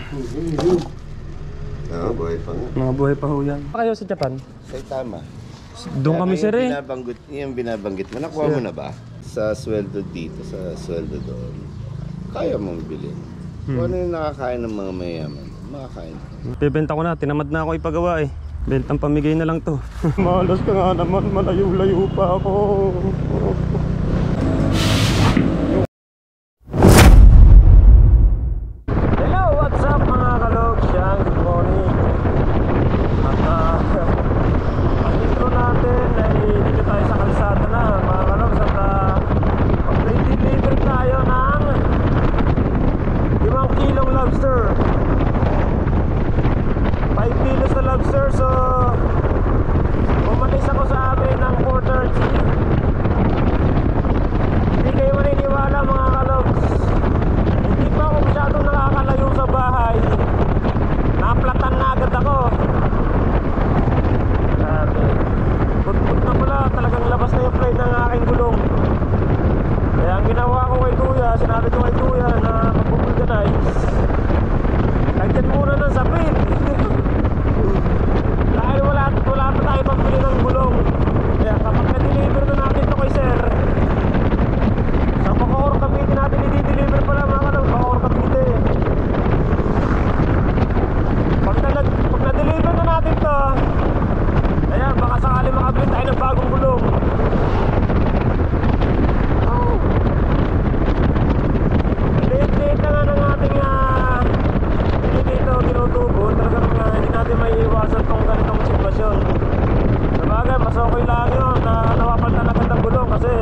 Oo, buhay pa nga. Mga buhay pa ho yan. Kayo sa Japan? Saitama. Doon kami sir eh. Yung binabanggit mo, nakuha mo na ba? Sa sweldo dito, sa sweldo doon. Kaya mong bilhin. Kung ano yung nakakain ng mga mayaman, makakain. Bebenta ko na, tinamad na ako ipagawa eh. Bentang pamigay na lang to. Malas ka nga naman, malayo-layo pa ako. Hello, what's up mga kalog? Siyang good morning. At ang intro natin ay dito tayo sa kalsada na mga kalog. At mag-deliver tayo ng 5 kilong lobster. 5 kilos na lobster. So umalis ako sa amin ng 4:30. Hindi kayo maniniwala mga kalogs, hindi pa ako masyadong nakakalayo sa bahay, naplatan na agad ako. Grabe, put-put na pala, talagang labas na yung play ng aking gulong. Kaya ang ginawa ko kay kuya, sinabi ko kay kuya na mag-vulcanize, lagyan muna ng sapin. Dahil wala pa tayo pambili ng gulong. Kaya kapag na-deliver na natin ito kay sir, sa Bacoor Cavite natin i-deliver pala mga kalog, Bacoor Cavite. Pag na-deliver na natin ito, ayan, baka sakali makabili tayo ng bagong gulong. Liit-liit na nga ng ating hindi dito tinutubo. Talagang hindi natin may iwasan tong ganitong sitwasyon. Sabagay, mas okay lang yun na nawapaltan na agad ang gulong kasi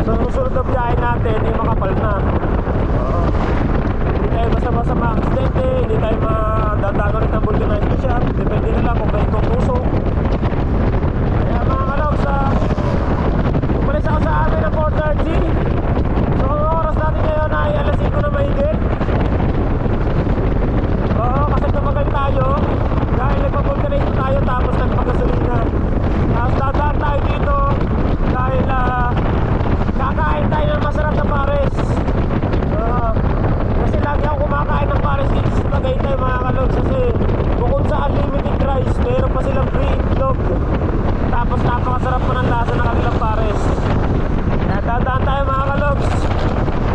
sa susunod na biyahe natin ay makapal na. Hindi tayo basta-basta ma-accidente, hindi tayo madadagan ng vulcanized shop. Depende na lang kung may tutusok. Kaya mga kalogs, umalis ako sa amin ng 4:30. So ang oras natin ngayon ay alas 5 na mahigit. Oo, kasi tumagal tayo dahil nagpa-vulcanize tayo tapos nagpagasolina. Tapos dadaan tayo dito dahil kakain tayo ng masarap na pares. Kasi lagi ako kumakain ng pares dito sa Tagaytay mga kalogs. Kasi bukod sa unlimited rice, meron pa silang free itlog. Tapos napakasarap pa ng lasa ng kanilang pares. Kaya dadaan tayo mga kalogs.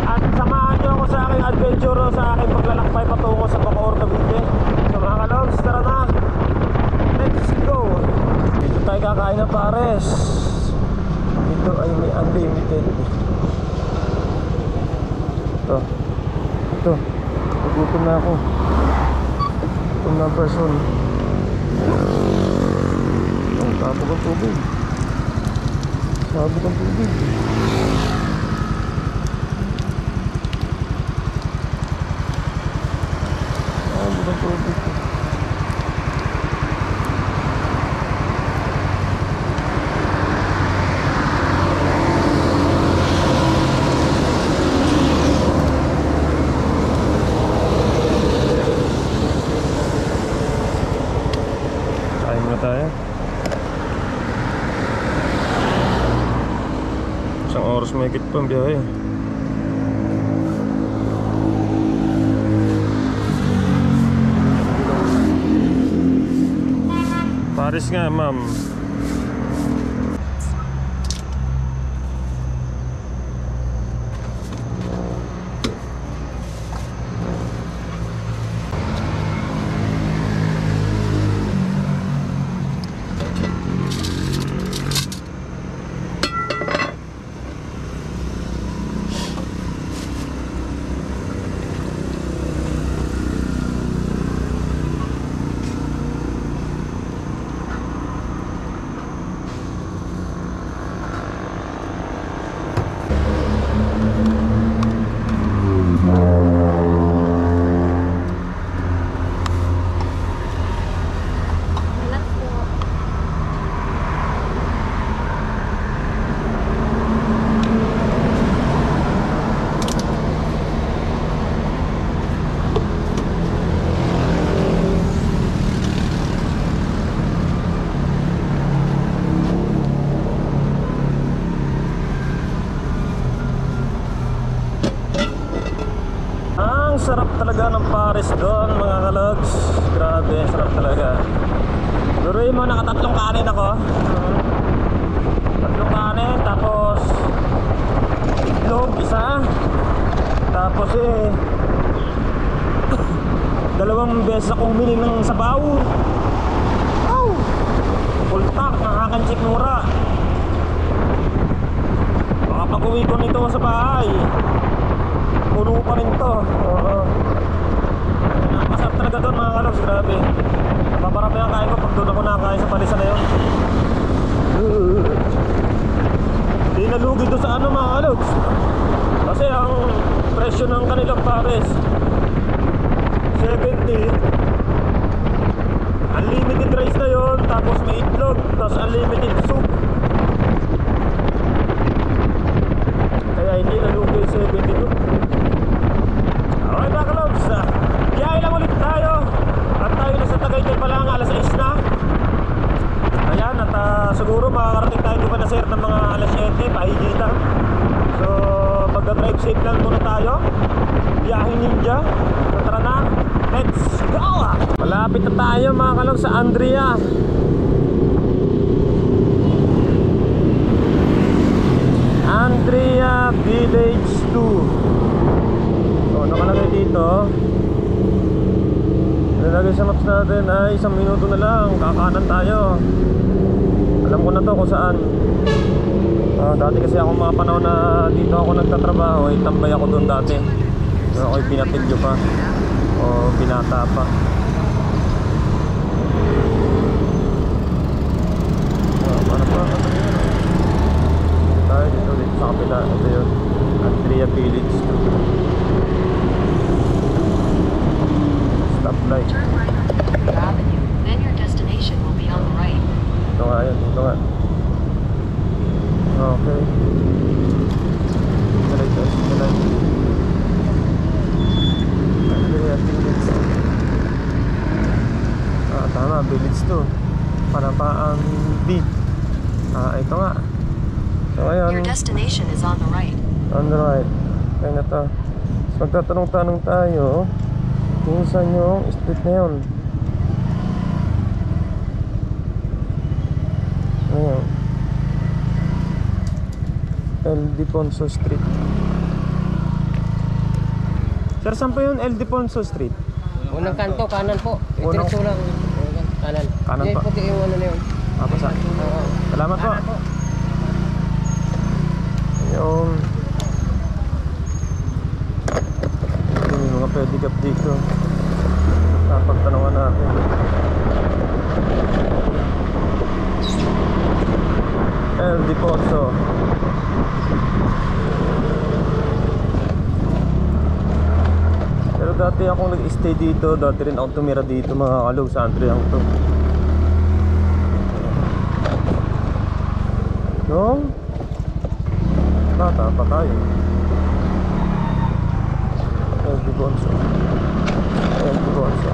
At samahan nyo ako sa aking adventure, sa aking paglalakbay patungo sa Bacoor Cavite. So mga kalogs, tara na, let's go. Dito tayo kakain ng pares. Dito ay may unlimited. Ito nagutom na ako. Gutom na person. Ang sabog ang tubig. Sabog ang tubig. Sabog ang tubig. Kain muna tayo. Isang oras mahigit pa ang biyahe. Paris nga, ma'am. Sarap talaga ng pares doon mga kalogs. Grabe, sarap talaga. Duruin mo, nakatatlong kanin ako. Tatlong kanin, tapos itlog, isa. Tapos dalawang beses akong humiling ng sabaw. Wow! Full tank, nakakansik mura. Baka pag uwi ko nito sa bahay, puno pa rin to. Oo. Masarap talaga doon mga kalogs, grabe. Paparami ang kain ko pag doon ako nakakain sa palisan na yun. Di nalugi doon sa ano mga kalogs. Kasi ang presyo ng kanilang pares 70. Unlimited rice na yun, tapos may itlog, tapos unlimited soup. Kaya hindi nalugi 72. Alright mga kalogs, biyahe lang ulit tayo. At tayo na sa Tagaytay pa lang, alas 6 na. Ayan, at siguro makakarating tayo di ba na sir ng mga alas 7, pahigitan. So magda-drive safe lang muna tayo. Biyaheng ninja. So tara na, let's go! Malapit na tayo mga kalogs sa Andrea. Andrea Village 2. So nakalagay dito, nilagay sa maps natin ay 1 minuto na lang, kakanan tayo. Alam ko na to kung saan. Dati kasi ako mga panahon na dito ako nagtatrabaho, tambay ako doon dati. So ako'y pinatilyo pa o binata pa. Ano pa? Tayo dito sa kapila. Ito yun, Andrea Village 2. Stoplight. Turn right on Avenue, then your destination will be on the right. Ito nga yun, ito nga. Okay. Talay guys, talay. Andrea Village. Tama, Village 2. Parapaang B. Ito nga. So ngayon, Your destination is on the right. on the right. Kaya na to. So magtatanong-tanong tayo kung saan yung street na yun. Ayan, El Deponso Street. Sir, saan po yun? El Deponso Street? Unang kanto, kanan po. Diretso lang. Kanan. Kanan Yan po. po yung ano na yun. Sa? Oo. Salamat po. Kanan po. Yung yung mga pedicab dito, napagtanungan natin. El Deponso. Pero dati akong nag-stay dito, dati rin ako tumira dito mga kalog sa Andrea to. No? Bata pa tayo. El Deponso. El Deponso.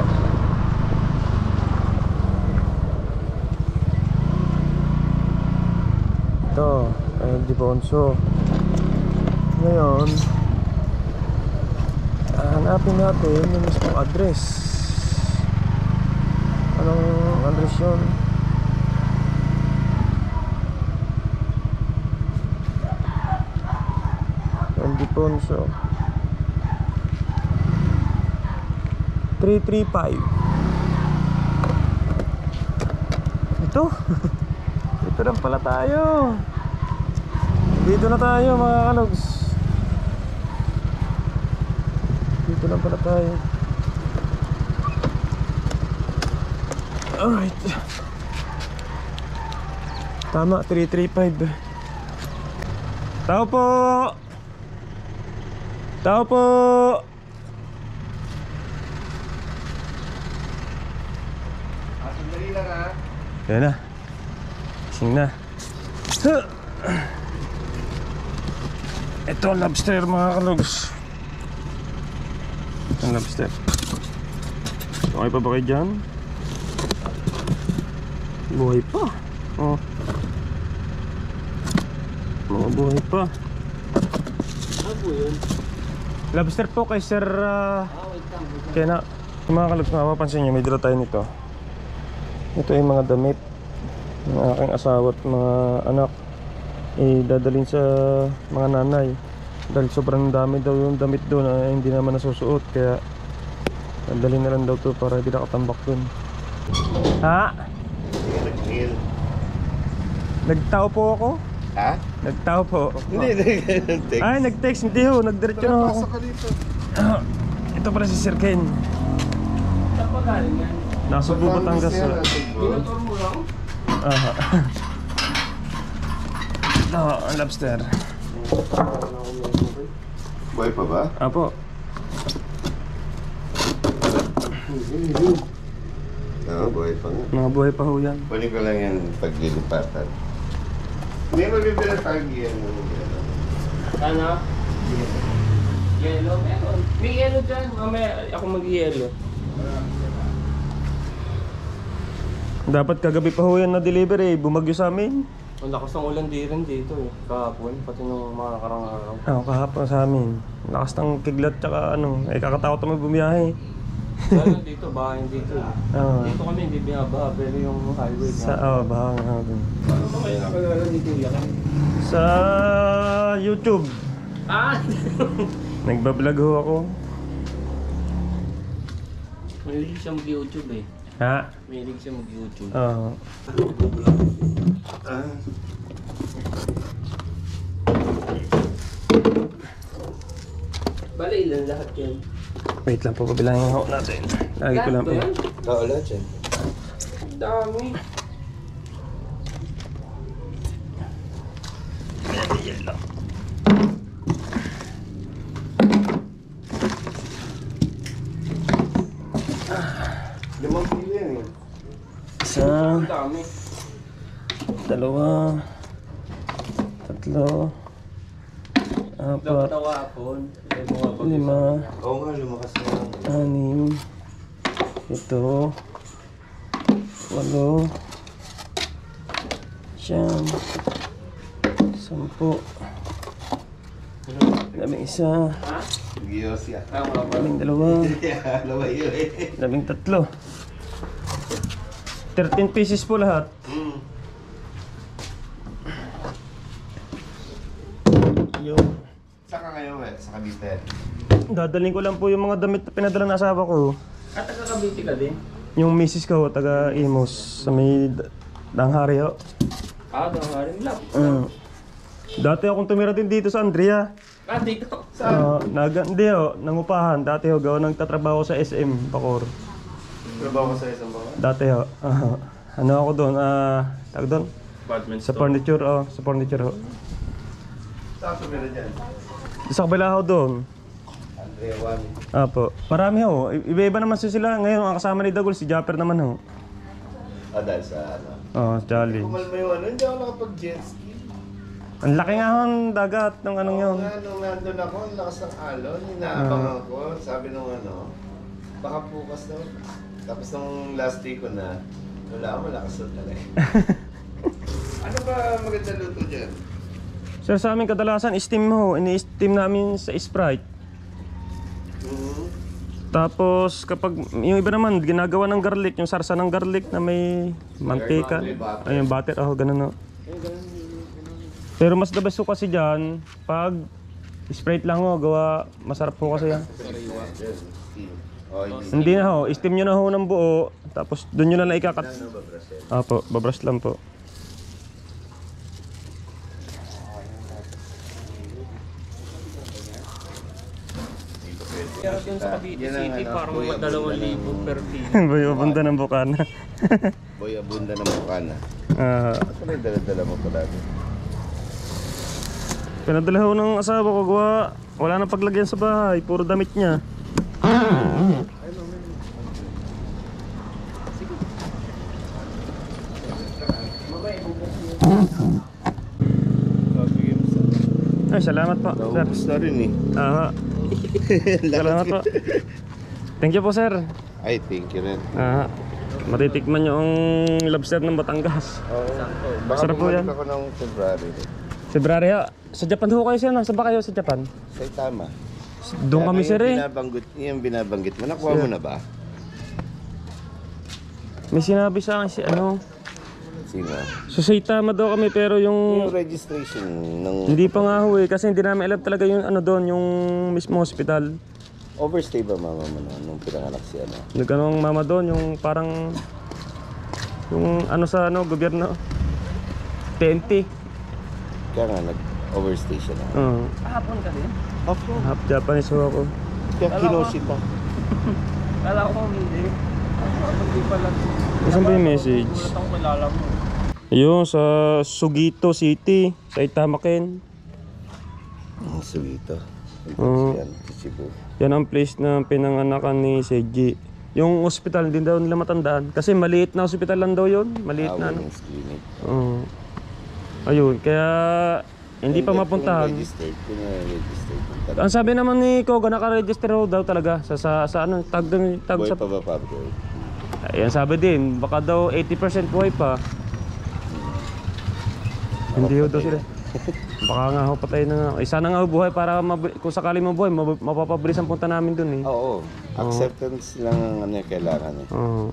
Ito, El Deponso. Ngayon, hanapin natin yung mismong address. Anong address yun? El Deponso 335. Ito. Ito lang pala tayo. Dito na tayo mga kalogs. Dito lang pala tayo. Alright. Tama, 335. Tao po. Tao po. Sandali lang ha. Yan na. Sing na. Ito ang lobster mga kalogs. Ito ang lobster. Okay pa ba kayo dyan? Buhay pa. Oh. Mga buhay pa. Ano po yun? Lobster po kay Sir Kena. Mga kalabs, mapapansin nyo, may dala tayo nito. Ito ay mga damit ng aking asawa at mga anak. Dadalhin sa mga nanay. Dahil sobrang dami daw yung damit doon na hindi naman nasusuot. Kaya dadalhin na lang daw to para hindi nakatambak doon. Ha? Nagtao po ako? Ha? Nagtao po. Hindi, nag-text. Ay, nag-text. Hindi ho, nagdiretso na ako. Ito pala si Sir Ken. Saan pa galing yan? Nasa Subo, Batangas. Binator mo lang? Aha. Ito, ang lobster. Buhay pa ba? Apo. Oo, buhay pa nga. Mga buhay pa ho yan. Kunin ko lang yan paglilipatan. May mabibila tayong yan. Ano? Yellow meron. May yellow dyan. Mamaya ako mag-yellow. Dapat kagabi pa ho yan na delivery. Bumagyo sa amin. Ang lakas ng ulan di rin dito eh. Kahapon, pati nung mga nakarang araw. Kahapon sa amin. Lakas ng kiglat tsaka ano. Kakatakot naman bumiyahe. Lalo dito, bahay dito eh. Dito kami hindi binabaha, pero yung highway Sa, baha nga dun. Ano ba kayo nakagala dito yan? Sa YouTube. Ah! Nagbablog ho ako. Mahilig siya mag-YouTube eh. Ha? Mahilig siya mag-YouTube. Oo. Bale, ilan lahat yan? Wait lang po, pabilangin ho natin. Lagi ko lang po. Oo, lahat yan. Ang dami. Yan lang. Limang kilo yan eh. Isa, Ang dami. dalawa, tatlo, apat, Dapat hapon. lima, Oo nga, lumakas na. anim, ito, walo, siyam, sampu, labing isa, Giyos yan. labing dalawa, Lawa yun eh. labing tatlo. 13 pieces po lahat. Yung Saka ngayon eh, sa Cavite. dadalhin ko lang po yung mga damit na pinadala ng asawa ko. At taga-Cavite ka din? Yung misis ko, taga Imos, sa may Danghari ho. Ah, dangarin lang. Dati akong tumira din dito sa Andrea. Ah, dito. Hindi ho, nangupahan. Dati ho, gawa nagtatrabaho sa SM, Bacoor. Trabaho ko sa isang bawa. Dati ho. Ano ako doon? Tag doon? Apartment Sa furniture, sa furniture ho. Saan tumira dyan? Sa kabila ho doon. Andrea 1. Apo. Marami ho. Iba-iba naman sila. Ngayon, ang kasama ni Dagol, si Japper naman ho. Dahil sa ano. Challenge. Kumalma yung ano, hindi ako nakapag-jet ski. Ang laki nga ho ang dagat ng anong yun. Nung nandun ako, ang lakas ng alon, inaabang ako. Sabi nung ano, baka bukas daw. Tapos nung last day ko na, wala ako, malakas na talaga. Ano ba maganda luto dyan? Sir, sa amin kadalasan, steam ho. Ini-steam namin sa Sprite. Tapos kapag yung iba naman ginagawa ng garlic, yung sarsa ng garlic na may mantika. Ay, yung butter, ganun ho. Pero mas the best ho kasi dyan, pag Sprite lang ho, gawa masarap po kasi yan. Hindi na ho, steam nyo na ho ng buo, tapos doon nyo na lang ikakat. Apo, babrush lang po. Pero dun sa Cavite City, parang mga 2,000 per kilo. Boy, abunda ng bukana. Boy, abunda ng bukana. Ito na yung dala-dala mo palagi. Pinadala ho ng asawa ko, gawa wala nang paglagyan sa bahay, puro damit niya. Ay, salamat po, sir. Naubos na rin eh. Salamat po. Thank you po, sir. Ay, thank you rin. Matitikman nyo ang lobster ng Batangas. Baka Sarap po yan. bumalik ako ng February. February ho. Sa Japan ho kayo, sir. Saan ba kayo sa Japan? Saitama. Doon kami, sir eh. Yung binabanggit mo, nakuha mo na ba? May sinabi sa akin si ano, Sino? sa Saitama daw kami pero yung Yung registration ng hindi pa nga ho eh kasi hindi namin alam talaga yung ano doon, yung mismo hospital. overstay ba mama mo na nung pinanganak si ano? Nagkanong mama doon, yung parang yung ano sa ano, gobyerno. TNT. Kaya nga nag-overstay siya na. Kahapon ka din? Ako. Half Japanese ho ako. Kaya kinosita. Kala ko hindi. Hindi pala. Saan ba yung message? Gulat akong kilala mo. Ayun, sa Sugito City, sa Itamaken. Ang sweeto. Oo. Yan, Cebu. Yan ang place na pinanganakan ni Seiji. Yung hospital, hindi daw nila matandaan. Kasi maliit na hospital lang daw yun. Maliit na ano. Women's clinic. Oo. Ayun, kaya hindi pa mapuntahan. Registered. Registered. Ang sabi naman ni Koga, naka-register daw talaga sa ano, tag Boy sa... pa ba Pablo? Ayan, sabi din, baka daw 80% buhay pa. Hindi ho daw sila. Baka nga ho, patay na nga. Sana nga ho buhay para kung sakali mabuhay, mapapabilis ang punta namin dun eh. Oo. Acceptance lang ang ano yung kailangan eh. Oo.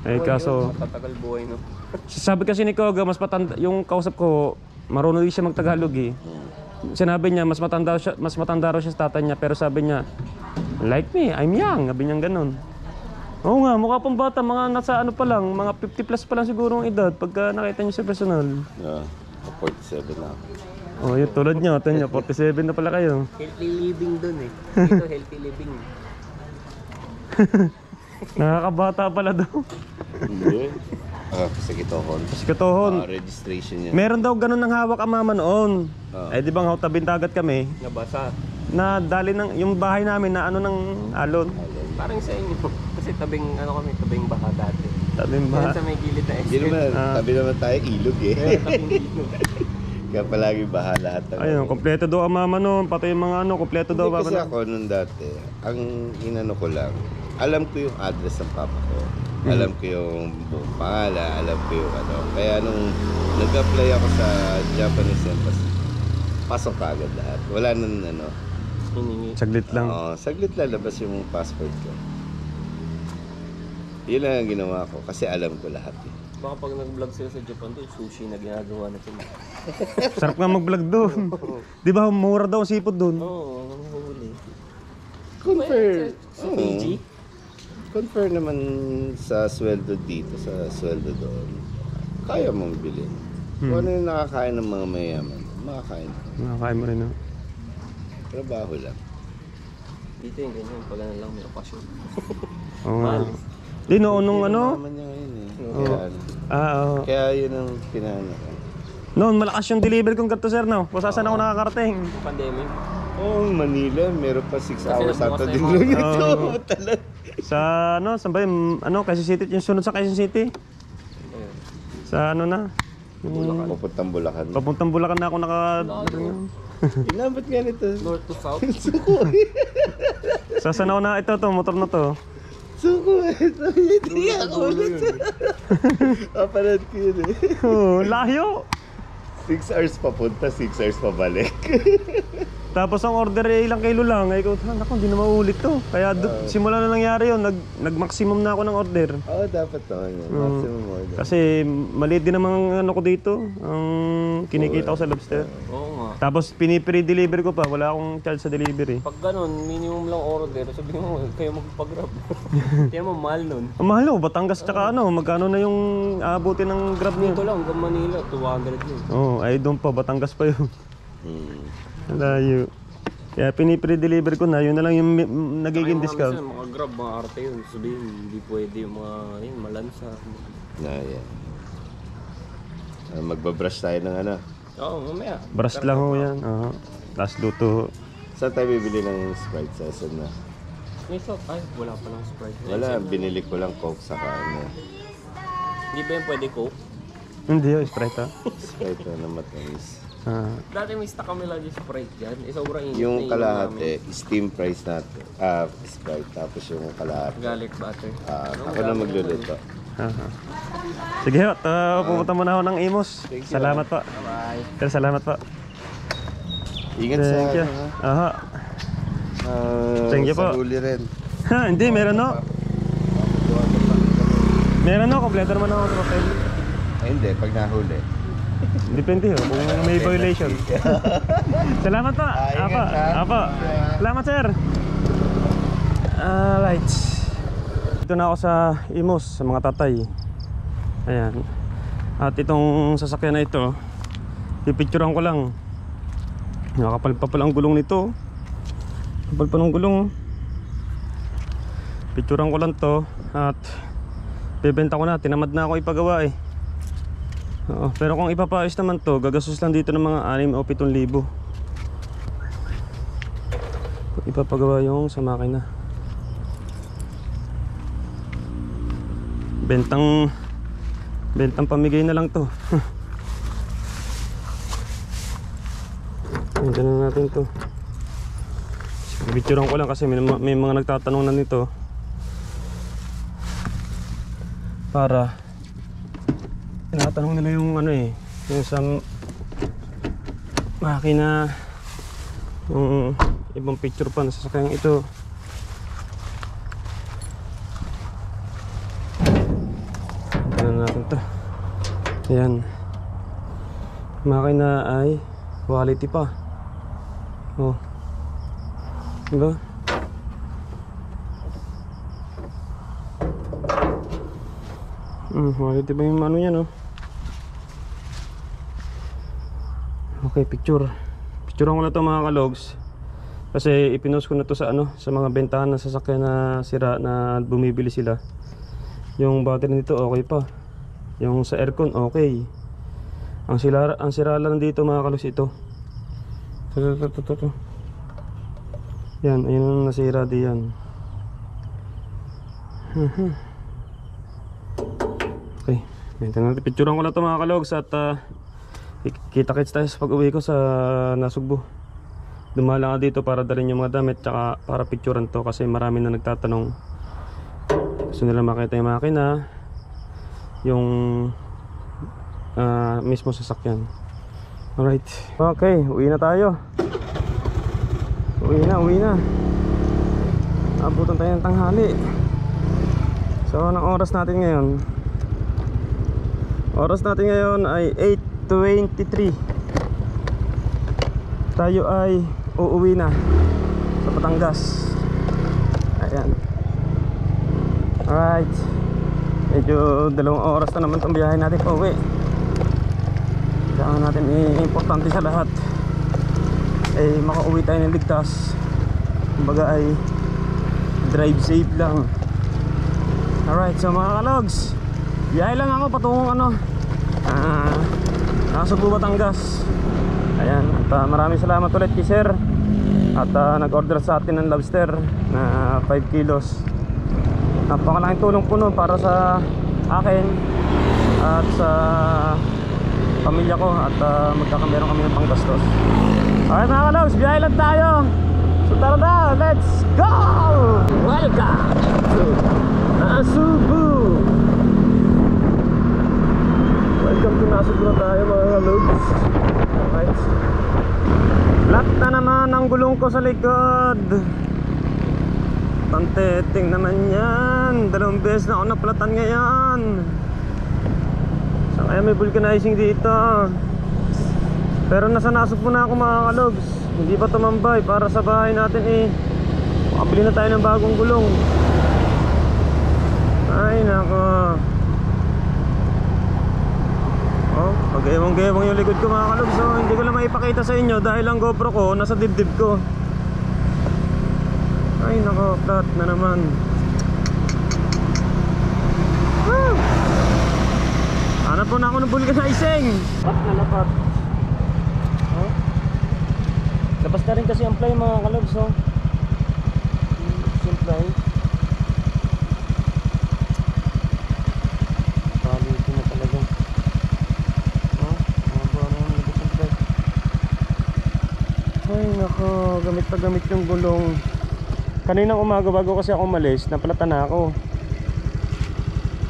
Eh kaso, Matagal buhay no. sabi kasi ni Koga, mas matanda, yung kausap ko, marunong din siya magtagalog eh. Sinabi niya, mas matanda raw siya sa tatay niya, pero sabi niya, like me, I'm young. Sabi niya ganun. Oo nga, mukha pang bata, mga nasa ano pa lang, mga 50 plus pa lang siguro ang edad pagka nakita niyo sa personal. Yeah. 47 na ako. Oh, yung tulad niyo, ito niyo, 47 na pala kayo. Healthy living dun eh. Dito healthy living. Nakakabata pala daw. Hindi. Sa Kitohon. Kasi katohon. Registration niya. Meron daw ganun ng hawak ang mama noon. Ah. Eh di ba nga tabing dagat kami, Nabasa. na dali ng yung bahay namin na ano ng alon. Parang sa inyo. Kasi tabing ano kami, tabing baha dati. Tabing Yan bahay. sa may gilid na Hindi escape. naman, tabi naman tayo ilog eh. Tabing gilid. Kaya palagi baha lahat. Ayun, kompleto daw ang mama noon, pati yung mga ano, kompleto daw Hindi baba kasi na. ako nung dati, ang inano ko lang, alam ko yung address ng papa ko. Alam ko yung buong pangalan, alam ko yung ano. Kaya nung nag-apply ako sa Japanese Embassy, pasok ka agad lahat. Wala nang ano. Hiningi. Saglit lang. Oo, saglit lalabas yung passport ko. Yun lang ang ginawa ko kasi alam ko lahat eh. Baka pag nag-vlog sila sa Japan doon, sushi na ginagawa na sila. Sarap nga mag-vlog doon. Di ba mura daw ang sipot doon? Oo, nanguhuli. Compare. Sa Fiji? Compare naman sa sweldo dito, sa sweldo doon. Kaya mong bilhin. Kung ano yung nakakain ng mga mayaman, makakain. Nakakain mo rin, no? Trabaho lang. Dito yung ganyan, pag ano lang may okasyon. Oo nga. Mahal. Di noon nung ano? Naman niya ngayon eh. Kaya, ano, Oo. kaya yun ang pinano ko. Noon, malakas yung delivery kong ganito, sir, no? Kung saan ako nakakarating. Pandemic. Oo, Manila, meron pa 6 hours nagbukas after na din yung lang mga- ito. Oo. Talag. Sa ano, saan ba yung, ano, Quezon City, yung sunod sa Quezon City? Ayun. Sa ano na? Yung Papuntang Bulacan. papuntang Bulacan na ako Inabot nga nito. North to south. Suko Sa saan ako na ito, motor na to. Suko Hindi ako ulit. Aparad ko yun eh. Oh, layo. 6 hours papunta, 6 hours pabalik. Tapos ang order ay ilang kilo lang. Ay ko, naku, hindi na maulit to. Kaya simula na nangyari yun, nag-maximum na ako ng order. Oo, dapat naman yun. Maximum order. Kasi maliit din naman ang ano ko dito, ang kinikita ko sa lobster. Oo nga. Tapos pinipre-deliver ko pa, wala akong charge sa delivery. Pag ganun, minimum lang order, sabihin mo, kayo magpag-grab. Kaya mo, mahal nun. Ang mahal oh, Batangas tsaka ano, magkano na yung aabutin ng grab niyo? Dito lang, hanggang Manila, 200 yun. Oh, ay doon pa, Batangas pa yun. Hmm. Layo. Kaya pinipre-deliver ko na, yun na lang yung nagiging discount. Minsan, mga grab, mga arte yun. Sabihin, hindi pwede yung mga, yun, malansa. Na, yan. Magbabrush tayo ng ano. Oo, mamaya. Brush lang ho yan. Oo. Tapos luto. Saan tayo bibili ng Sprite sa SM na? May soft, ay, wala pa lang Sprite. Wala, binili ko lang Coke sa ano. Hindi ba yung pwede Coke? Hindi oh, Sprite ha. Sprite na matamis. Dati may stock kami lagi Sprite dyan. Sobrang init na Yung inom kalahati, steam price natin. Sprite. Tapos yung kalahati. namin. Garlic butter. Ako na magluluto. Sige ho, pupunta muna ako ng Imos. Salamat po. Bye. Pero salamat po. Ingat sa Thank you. ano, ha? Aha. Thank you sa po. huli rin. Ha, hindi, meron no. Meron ako, kompleto naman ako sa papel. Ay, hindi, pag nahuli. Depende ho, kung may violation. Salamat po. Apa, Ingat, ha? apa. Salamat sir. Alright. Dito na ako sa Imos, sa mga tatay. Ayan. At itong sasakyan na ito, pipicturean ko lang. Nakapal pa pala ang gulong nito. Kapal pa ng gulong. Picturean ko lang to. At bebenta ko na, tinamad na ako ipagawa eh. Oo, pero kung ipapaayos naman to, gagastos lang dito ng mga 6 o 7,000. Kung ipapagawa yung sa makina. Bentang pamigay na lang to. Hinta na natin to. Picturean ko lang kasi may mga nagtatanong na nito. Para tinatanong nila yung ano eh, yung sa makina, yung ibang picture pa na sasakyan ito. Tignan natin to. Ayan, makina ay quality pa. Oh, diba? Quality ba yung ano yan, no? Okay, picturean ko na to mga kalogs. Kasi ipinost ko na to sa ano, sa mga bentahan na sasakyan na sira na bumibili sila. Yung battery nito okay pa. Yung sa aircon okay. Ang sira lang dito mga kalogs ito. Ito. Yan, ayun ang nasira diyan. Okay, picturean ko na to mga kalogs. At kita-kits tayo sa pag-uwi ko sa Nasugbu. Dumala ka dito para dalhin yung mga damit, tsaka para picturean to kasi marami na nagtatanong. Gusto nila makita yung makina, yung mismo sasakyan. Alright, okay, uwi na tayo. Uwi na. Abutan tayo ng tanghali. So anong oras natin ngayon? Oras natin ngayon ay 8:23. Tayo ay uuwi na sa Batangas. Ayan. Alright. Medyo 2 oras na naman itong biyahe natin pa uwi. Kailangan natin importante sa lahat ay makauwi tayo ng ligtas. Kumbaga ay drive safe lang. Alright, so mga kalogs, biyahe lang ako patungong ano, Nasugbu, Batangas. Ayan, at maraming salamat ulit kay sir. At nag-order sa atin ng lobster na 5 kilos. Napakalaking tulong po nun para sa akin at sa pamilya ko. At magkakameron kami ng panggastos. Alright mga kalogs, biyahe lang tayo. So tara na, let's go! Welcome to Nasugbu. Welcome to Nasugbu na tayo mga kalogs. Alright, flat na naman ang gulong ko sa likod. Panteting naman yan. 2 beses na ako naplatan ngayon. Saan kaya may vulcanizing dito? Pero nasa Nasugbu na ako mga kalogs. Hindi pa tumambay para sa bahay natin eh. Makabili na tayo ng bagong gulong. Ay nako. Oh, pag-ewang-gewang yung likod ko mga kalogs. So hindi ko lang maipakita sa inyo dahil ang GoPro ko nasa dibdib ko. Ay nako, flat na naman. Hanap po na ako ng vulcanizing. Lapat na lapat. Oh, labas na rin kasi ang play mga kalogs. Oh, simplay. Quality na talaga. Oh, mababa na yung labas ang play. Ay nako, gamit pa gamit yung gulong. Kaninang umaga bago kasi ako umalis, napalatan na ako.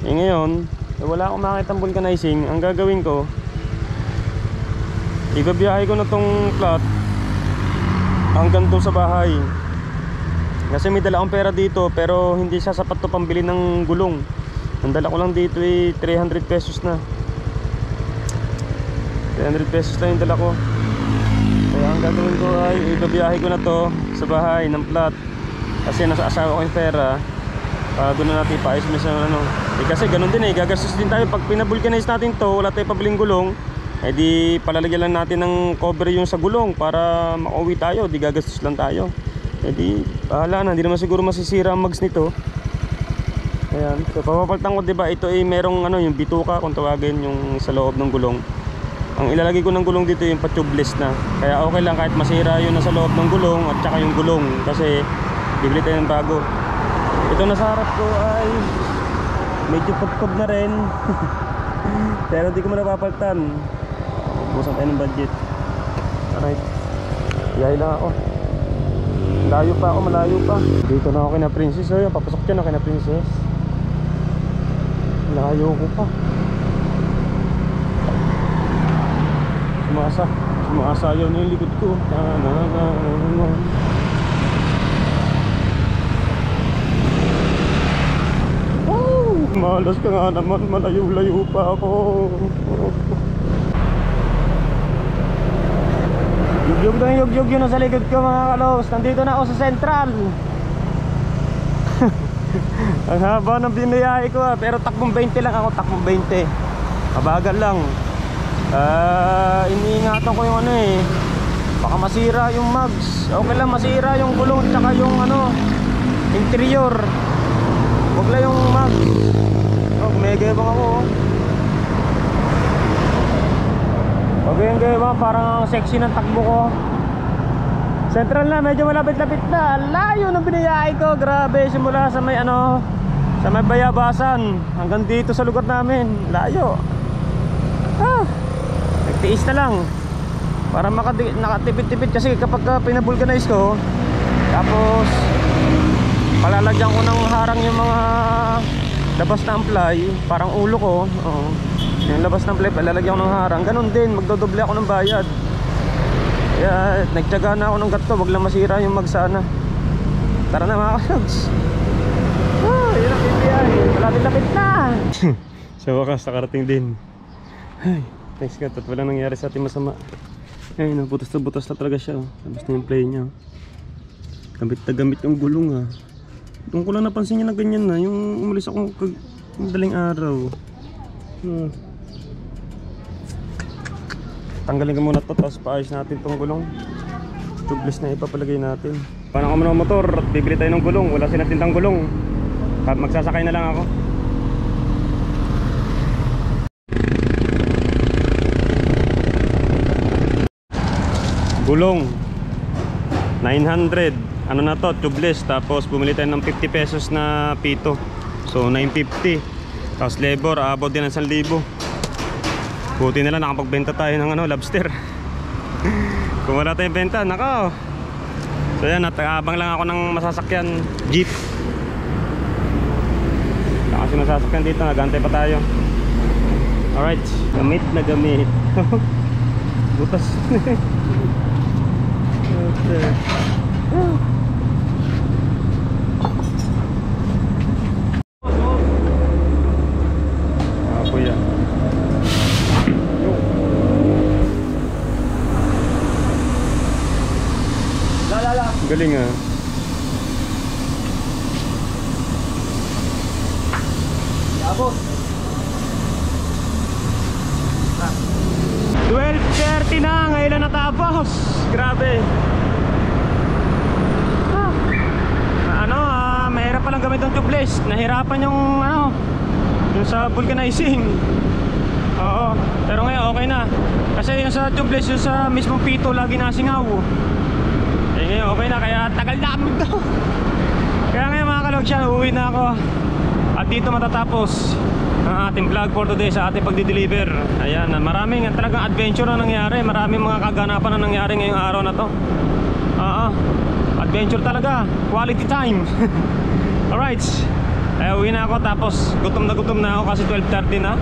Eh ngayon, wala akong makita ng vulcanizing. Ang gagawin ko, igabiyahe ko na tong flat hanggang doon sa bahay. Kasi may dala akong pera dito pero hindi siya sapat to pambili ng gulong. Ang dala ko lang dito ay 300 pesos na. 300 pesos na yung dala ko. Kaya ang gagawin ko ay ibibiyahe ko na to sa bahay ng plat. Kasi nasa asawa ko yung pera. Para doon na natin ipaayos mo sa ano. Kasi ganun din gagastos din tayo. Pag pinabulkanize natin to, wala tayong pabiling gulong, di palalagyan lang natin ng cover yung sa gulong para makauwi tayo. Di gagastos lang tayo. Di bahala na, hindi naman siguro masisira ang mags nito. Ayan, so papapaltan ko, diba, ito ay merong yung bituka kung tawagin, yung sa loob ng gulong. Ang ilalagay ko ng gulong dito yung pa-tubeless na. Kaya okay lang kahit masira yun nasa loob ng gulong at saka yung gulong, kasi bibili tayo ng bago. Ito na sa harap ko ay medyo pagpag na rin. Pero hindi ko mo napapaltan. Busan tayo ng budget. Alright, yay lang ako. Malayo pa ako, malayo pa. Dito na ako kina Princess. Ayun, papasok dyan ako kina Princess. Malayo ko pa. Sumasayaw na yung likod ko. Oh, malas ka nga naman, malayo-layo pa ako. Yugyug yun sa likod ko, mga kalos. Nandito na ako sa Central. Ang haba ng binayahe ko pero takbong 20 lang ako, takbong 20. Mabagal lang. Iniingatan ko yung baka masira yung mags. Okay lang masira yung gulong at saka yung interior. Huwag lang yung mags. Gumagayabang ako. Gumagayabang, parang sexy ng takbo ko. Central na, medyo malapit-lapit na. Layo ng binayahe ko, grabe. Simula sa may sa may Bayabasan hanggang dito sa lugar namin. Layo. Nagtiis na lang para nakatipid-tipid. Kasi kapag pinabulkanize ko, tapos palalagyan ko ng harang yung mga labas na amply, parang ulo ko, yung labas na amply palalagyan ko ng harang. Ganun din, magdodoble ako ng bayad. Kaya nagtyaga na ako ng gato, wag lang masira yung magsana. Tara na mga kasags. Yun ang bibiyahe, malapit-lapit na. Sa wakas, nakarating din. Ay, thanks God, at walang nangyari sa ating masama. Ay, butas na butas na talaga siya. Tapos na yung play niya. Gamit na gamit yung gulong. Doon ko lang napansin niya na ganyan na. Yung umalis ako madaling araw. Tanggalin ko muna to, tapos paayos natin tong gulong. Tubeless na ipapalagay natin. Paano ako ng motor at bibili tayo ng gulong. Wala silang tintang gulong. Magsasakay na lang ako. Gulong 900. Ano na to, tubeless. Tapos bumili tayo ng 50 pesos na pito. So 950. Tapos labor, abot din ng 1,000. Buti na lang nakapagbenta tayo ng lobster. Kung wala tayong benta, nako. So yan, nag-aabang lang ako ng masasakyan, jeep. Kasi masasakyan dito, nagantay pa tayo. Alright, gamit na gamit. Butas. Okay. Kuya. Galing ah. Abot. 12:30 na, ngayon na natapos. Grabe. Mahirap palang gamit ng tubeless. Nahirapan yung yung sa vulcanizing. Oo, pero ngayon okay na. Kasi yung sa tubeless, yung sa mismong pito lagi nasingaw. Ngayon okay na, kaya tagal na kami to. Kaya ngayon mga kalogsiya, uuwi na ako. At dito matatapos ang ating vlog for today sa ating pagdi-deliver. Ayan, maraming talagang adventure na nangyari. Maraming mga kaganapan na nangyari ngayong araw na to. Adventure talaga, quality time. Alright, uwi na ako, tapos gutom na ako kasi 12:30 na.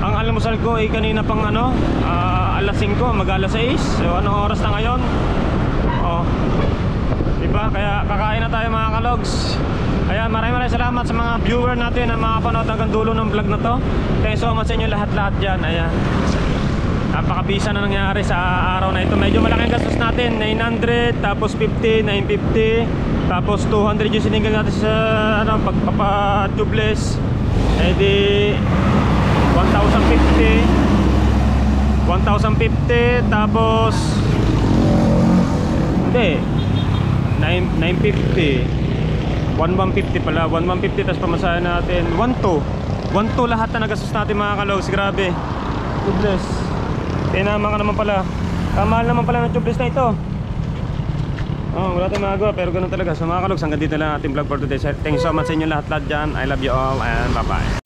Ang almusal ko ay kanina pang alas 5, mag-alas 6. So anong oras na ngayon? Diba? Kaya kakain na tayo mga kalogs. Ayan, maraming salamat sa mga viewer natin na makapanood hanggang dulo ng vlog na to. Thanks so much sa inyo lahat-lahat dyan. Ayan, napakabisa na nangyari sa araw na ito. Medyo malaking gastos natin, 900, tapos 50, 950, tapos 200 yung sininggan natin sa ano, pagpapa-tubeless. Eh di 1,050, tapos hindi 950, 1,150 pala, 1,150, tapos pamasahe natin 1,200 lahat na nagastos natin mga kalogs. Grabe, tubeless. Tinama ka naman pala. Kamahal naman pala ng tubeless na ito. Wala tayong magagawa, pero ganun talaga. So mga kalogs, hanggang dito lang ating vlog for today. Thanks so much sa inyo lahat dyan. I love you all and bye bye.